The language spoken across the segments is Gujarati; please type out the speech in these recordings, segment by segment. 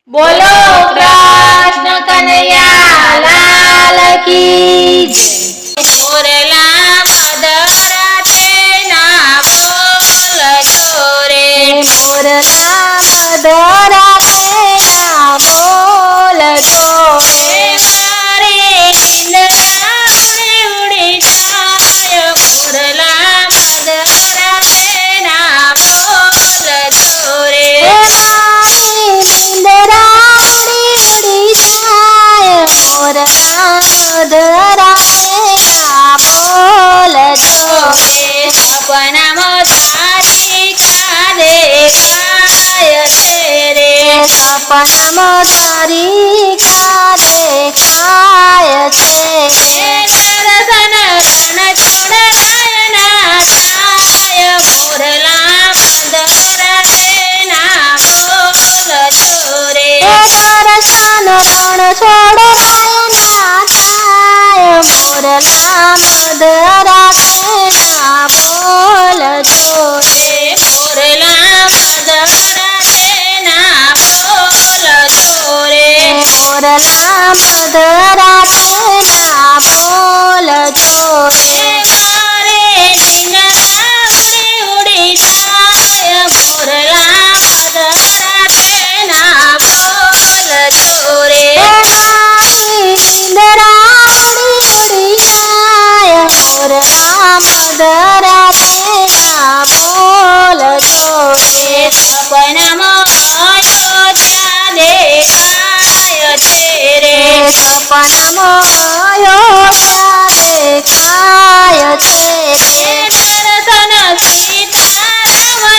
બોલો કૃષ્ણ કનૈયા લાલ કી જય। મોરલા મદરા તેના બોલજો રે, મોરલા મદરા તેના બોલજો રે, મારી નિંદરા ઉડી જાય, મોરલા મદરા તેના બોલજો રે, મારી નિંદરા ઉડી જાય, મોરલા મદરા તેના બોલજો રે, સપનામાં તારી કા દેખાય છે રે, સપનામાં તારી કા દેખાય છે રે, દર્શન રણ છોડાયના થાય, મોરલા મદરા તેના બોલજો રે, દર્શન રણ છોડવાયના થાય, મોરલા મદરા તેના બોલજો રે, મોરલા મદરા તેના બોલજો રે, મોરલા મદરા તેના બોલજો રે, મારે નિંદરા ઉડી જાય, મોરલા મદરા તેના બોલજો રે, મારી નિંદરા ઉડી જાય, મોરલા મદરા તેના બોલજો રે, સપનામાં અયોધ્યા દેખાય છે રે, સપનામાં અયોધ્યા દેખાય છે રે, દર્શન સીતારામના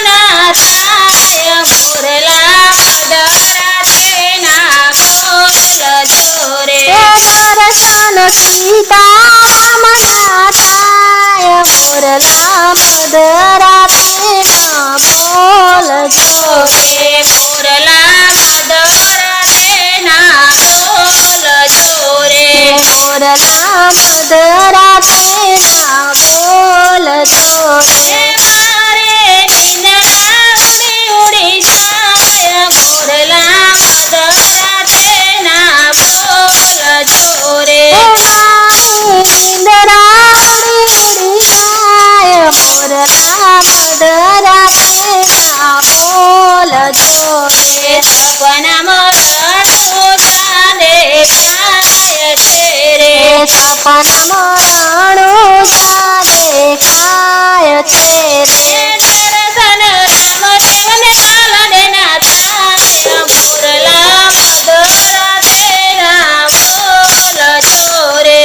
થાય, મોરલા મદરા તેના બોલજો રે, દર્શન સીતારામના થાય, મોરલા મદરા તેના બોલજો રે, મોરલા મદરા તેના બોલજો રે, મોરલા મદરા તેના બોલજો રે, મારે નિંદરા ઉડી જાય, મોરલા મદરા તેના બોલજો રે, મારી નિંદરા ઉડી જાય, મોરલા મદરા તેના બોલજો રે, સપનામાં રણુજા દેખાય છે રે, સપનામાં રણુજા દેખાય છે રે, દર્શન રામદેવને કાલનેના થાય, મોરલા મદરા તેના બોલજો રે,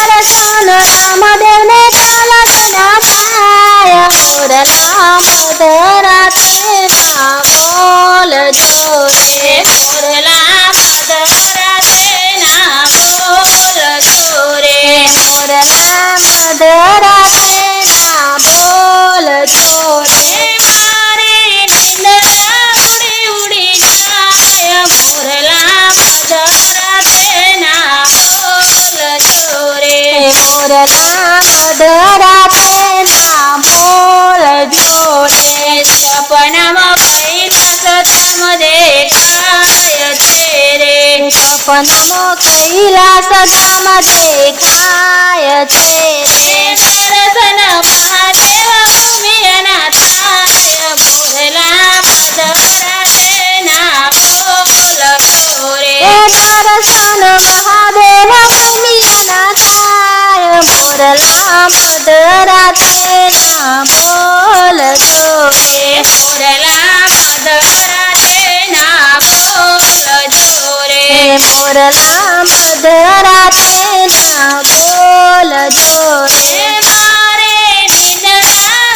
દર્શન રામદેવને કાલના થાય, મોરલા મદરા તેના બોલજો રે, મોરલા મદરા તેના બોલજો રે, મોરલા મદરા તેના બોલજો રે, મારી નિંદરા ઉડી જાય, મોરલા મદરા તેના બોલજો રે, મોરલા મદરા તેના બોલજો રે, સપનામાં કૈલાસ ધામ દેખાય છે રે, સપનામાં કૈલાસ ધામ દેખાય છે રે, દર્શન મહાદેવ ભૂમિના થાય, મોરલા મદરા તેના બોલજો રે, દર્શન મહાદેવ ભૂમિના થાય, મોરલા મદરા તેના બોલજો રે, મોરલા મદરા તેના બોલજો રે, મોરલા મદરા તેના બોલજો રે, મારે નિંદરા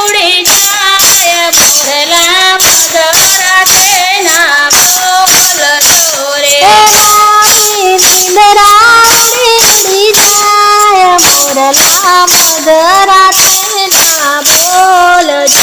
ઉડી જાય, મોરલા મદરા તેના બોલજો રે, મારી નિંદરા ઉડી જાય, મોરલા મદરા તેના બોલજો